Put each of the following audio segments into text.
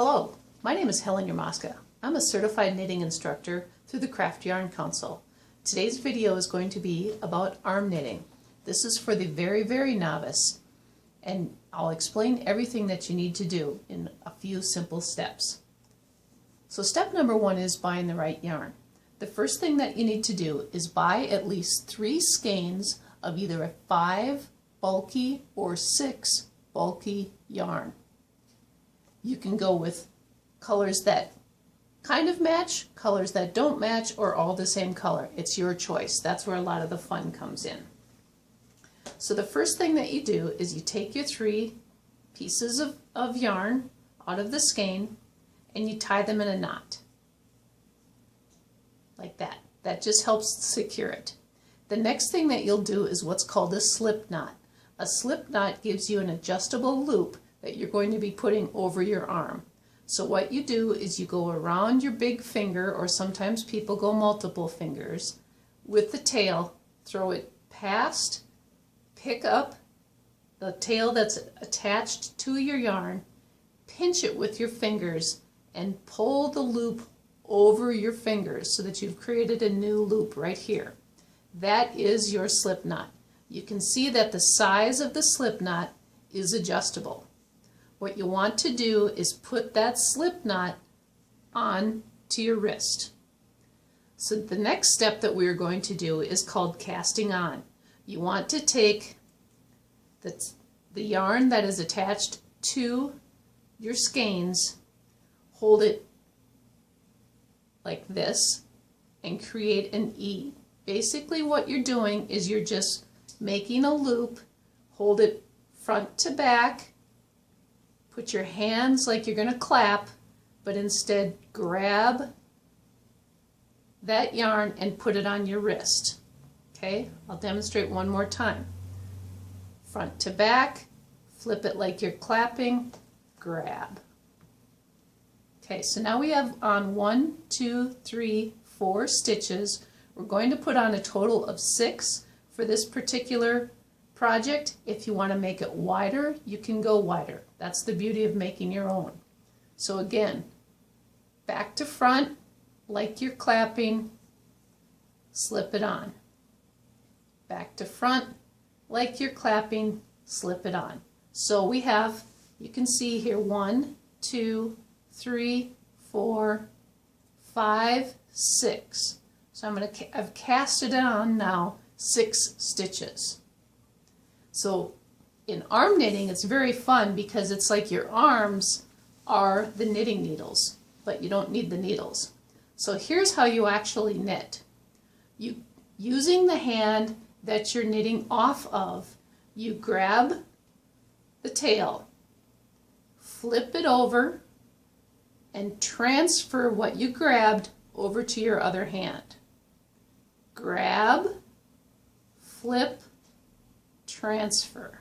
Hello, my name is Helen Yermaska. I'm a certified knitting instructor through the Craft Yarn Council. Today's video is going to be about arm knitting. This is for the very novice, and I'll explain everything that you need to do in a few simple steps. So step number one is buying the right yarn. The first thing that you need to do is buy at least 3 skeins of either a 5 bulky or 6 bulky yarn. You can go with colors that kind of match, colors that don't match, or all the same color. It's your choice. That's where a lot of the fun comes in. So the first thing that you do is you take your 3 pieces of yarn out of the skein and you tie them in a knot. Like that. That just helps secure it. The next thing that you'll do is what's called a slip knot. A slip knot gives you an adjustable loop that you're going to be putting over your arm. So what you do is you go around your big finger, or sometimes people go multiple fingers, with the tail, throw it past, pick up the tail that's attached to your yarn, pinch it with your fingers, and pull the loop over your fingers so that you've created a new loop right here. That is your slip knot. You can see that the size of the slip knot is adjustable. What you want to do is put that slip knot on to your wrist. So the next step that we're going to do is called casting on. You want to take the yarn that is attached to your skeins, hold it like this, and create an E. Basically what you're doing is you're just making a loop, hold it front to back, put your hands like you're going to clap, but instead grab that yarn and put it on your wrist. Okay, I'll demonstrate one more time. Front to back, flip it like you're clapping, grab. Okay, so now we have on 1, 2, 3, 4 stitches. We're going to put on a total of 6 for this particular project. If you want to make it wider, you can go wider. That's the beauty of making your own. So again, back to front, like you're clapping, slip it on. Back to front, like you're clapping, slip it on. So we have, you can see here, 1, 2, 3, 4, 5, 6. So I've casted it on now 6 stitches. So in arm knitting, it's very fun because it's like your arms are the knitting needles, but you don't need the needles. So here's how you actually knit. Using the hand that you're knitting off of, you grab the tail, flip it over, and transfer what you grabbed over to your other hand. Grab, flip, transfer.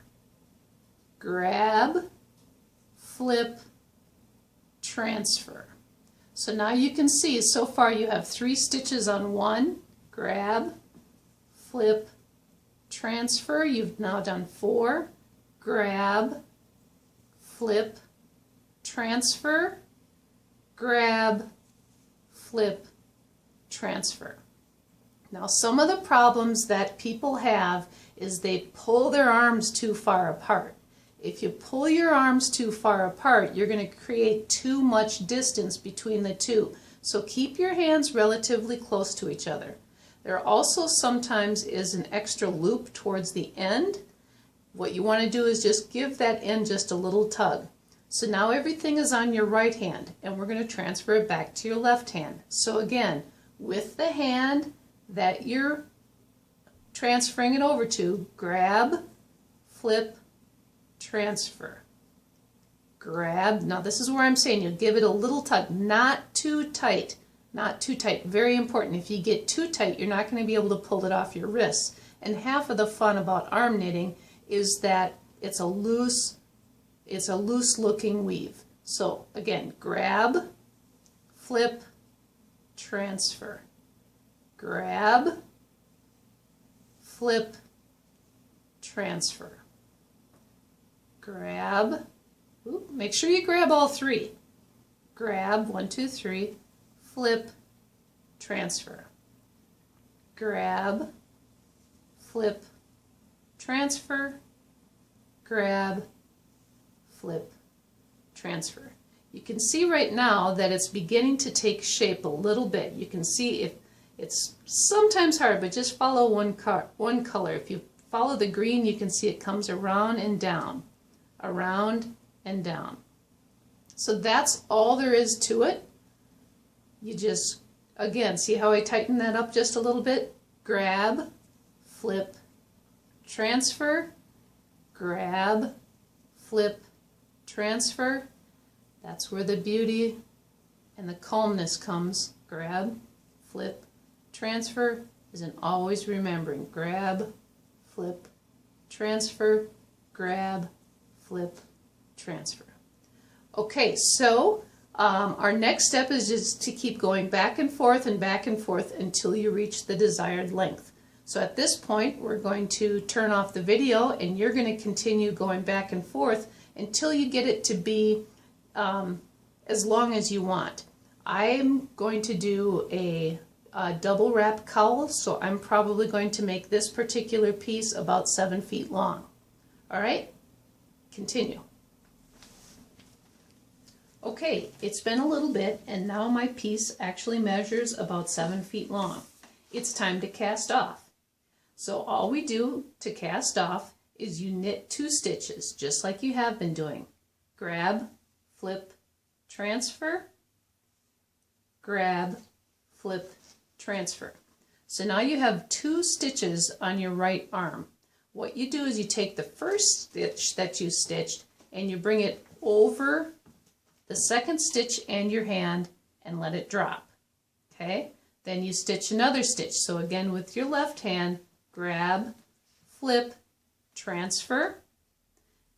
Grab, flip, transfer. So now you can see so far you have 3 stitches on 1, grab, flip, transfer. You've now done 4, grab, flip, transfer, grab, flip, transfer. Now some of the problems that people have is they pull their arms too far apart. If you pull your arms too far apart, you're going to create too much distance between the two. So keep your hands relatively close to each other. There also sometimes is an extra loop towards the end. What you want to do is just give that end just a little tug. So now everything is on your right hand, and we're going to transfer it back to your left hand. So again, with the hand that you're transferring it over to, grab, flip, transfer. Grab. Now this is where I'm saying you give it a little tug, not too tight. Not too tight. Very important. If you get too tight, you're not going to be able to pull it off your wrists. And half of the fun about arm knitting is that it's a loose looking weave. So again, grab, flip, transfer. Grab, flip, transfer. Grab, make sure you grab all 3. grab, 1, 2, 3, flip, transfer, grab, flip, transfer, grab, flip, transfer. You can see right now that it's beginning to take shape a little bit. You can see if it's sometimes hard, but just follow one color. If you follow the green, you can see it comes around and down, around and down. So that's all there is to it. You just, again, see how I tighten that up just a little bit? Grab, flip, transfer, grab, flip, transfer. That's where the beauty and the calmness comes. Grab, flip, transfer is in always remembering. Grab, flip, transfer, grab, flip, transfer. Okay, so our next step is just to keep going back and forth until you reach the desired length. So at this point, we're going to turn off the video and you're going to continue going back and forth until you get it to be as long as you want. I'm going to do a double wrap cowl, so I'm probably going to make this particular piece about 7 feet long. All right, continue. Okay, it's been a little bit and now my piece actually measures about 7 feet long. It's time to cast off. So all we do to cast off is you knit 2 stitches, just like you have been doing. Grab, flip, transfer, grab, flip, transfer. So now you have 2 stitches on your right arm. What you do is you take the first stitch that you stitched and you bring it over the second stitch and your hand and let it drop. Okay? Then you stitch another stitch. So again with your left hand, grab, flip, transfer.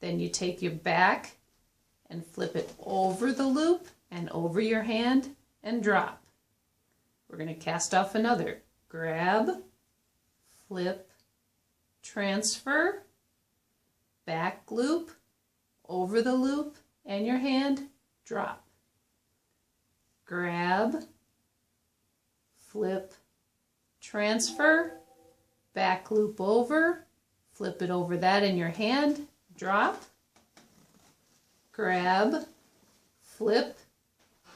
Then you take your back and flip it over the loop and over your hand and drop. We're going to cast off another. Grab, flip, transfer, back loop, over the loop and your hand, drop. Grab, flip, transfer, back loop over, flip it over that in your hand, drop, grab, flip,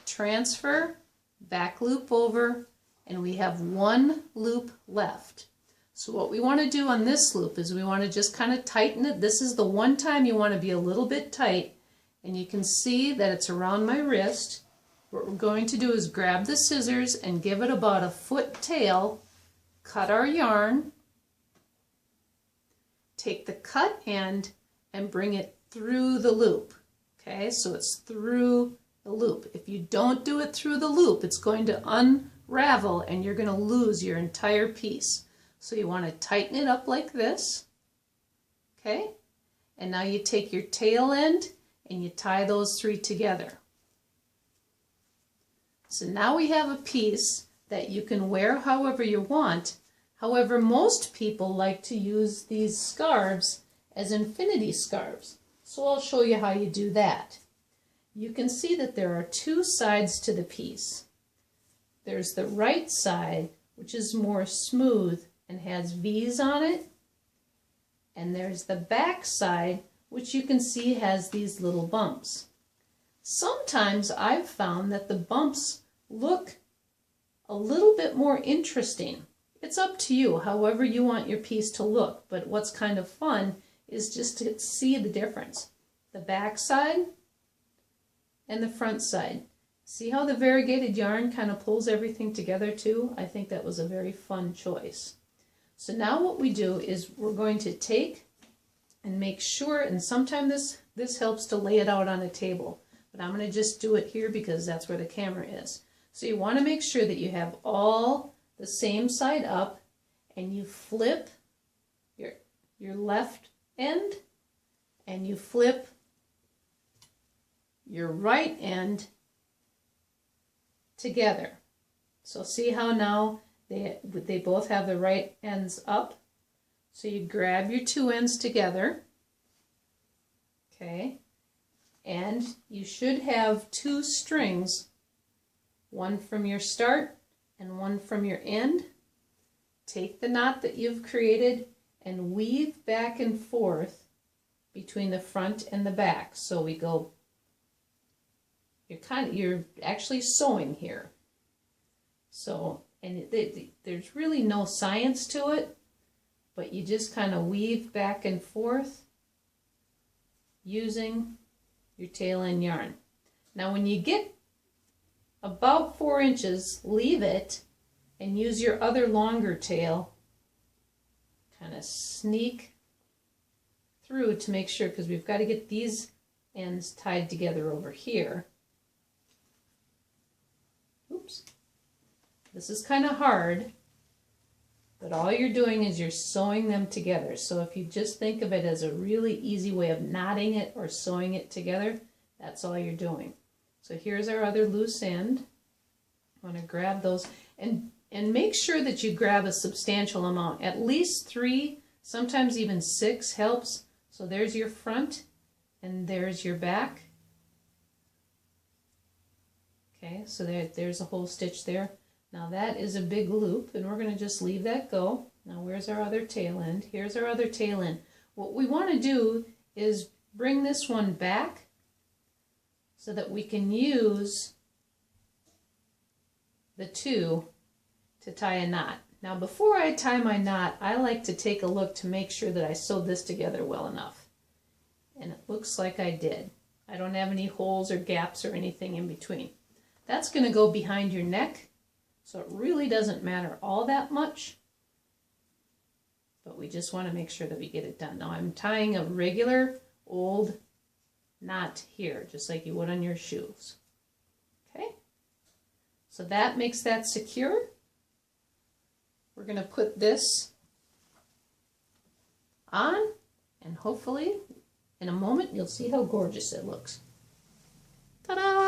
transfer, back loop over, and we have 1 loop left. So what we want to do on this loop is we want to just kind of tighten it. This is the one time you want to be a little bit tight, and you can see that it's around my wrist. What we're going to do is grab the scissors and give it about a foot tail, cut our yarn, take the cut end and bring it through the loop. Okay, so it's through the loop. If you don't do it through the loop, it's going to unravel and you're going to lose your entire piece. So you want to tighten it up like this. Okay, and now you take your tail end and you tie those 3 together. So now we have a piece that you can wear however you want. However, most people like to use these scarves as infinity scarves. So I'll show you how you do that. You can see that there are 2 sides to the piece. There's the right side, which is more smooth and has V's on it. And there's the back side, which you can see has these little bumps. Sometimes I've found that the bumps look a little bit more interesting. It's up to you, however you want your piece to look, but what's kind of fun is just to see the difference. The back side and the front side. See how the variegated yarn kind of pulls everything together too? I think that was a very fun choice. So now what we do is we're going to take and make sure, and sometimes this helps to lay it out on a table, but I'm going to just do it here because that's where the camera is. So you want to make sure that you have all the same side up and you flip your left end and you flip your right end together. So see how now they both have the right ends up. So you grab your 2 ends together, okay, And you should have 2 strings, one from your start and one from your end. Take the knot that you've created and weave back and forth between the front and the back. So we go, you're actually sewing here. So, and there's really no science to it, but you just kind of weave back and forth using your tail end yarn. Now when you get about 4 inches, leave it and use your other longer tail, kind of sneak through to make sure, because we've got to get these ends tied together over here. Oops. This is kind of hard, but all you're doing is you're sewing them together. So if you just think of it as a really easy way of knotting it or sewing it together, that's all you're doing. So here's our other loose end. I want to grab those and make sure that you grab a substantial amount. At least 3, sometimes even 6 helps. So there's your front and there's your back. Okay, so there's a whole stitch there. Now that is a big loop, and we're going to just leave that go. Now where's our other tail end? Here's our other tail end. What we want to do is bring this one back so that we can use the 2 to tie a knot. Now before I tie my knot, I like to take a look to make sure that I sewed this together well enough. And it looks like I did. I don't have any holes or gaps or anything in between. That's going to go behind your neck, so it really doesn't matter all that much, but we just want to make sure that we get it done. Now I'm tying a regular old knot here, just like you would on your shoes. Okay, so that makes that secure. We're going to put this on, and hopefully in a moment you'll see how gorgeous it looks. Ta-da!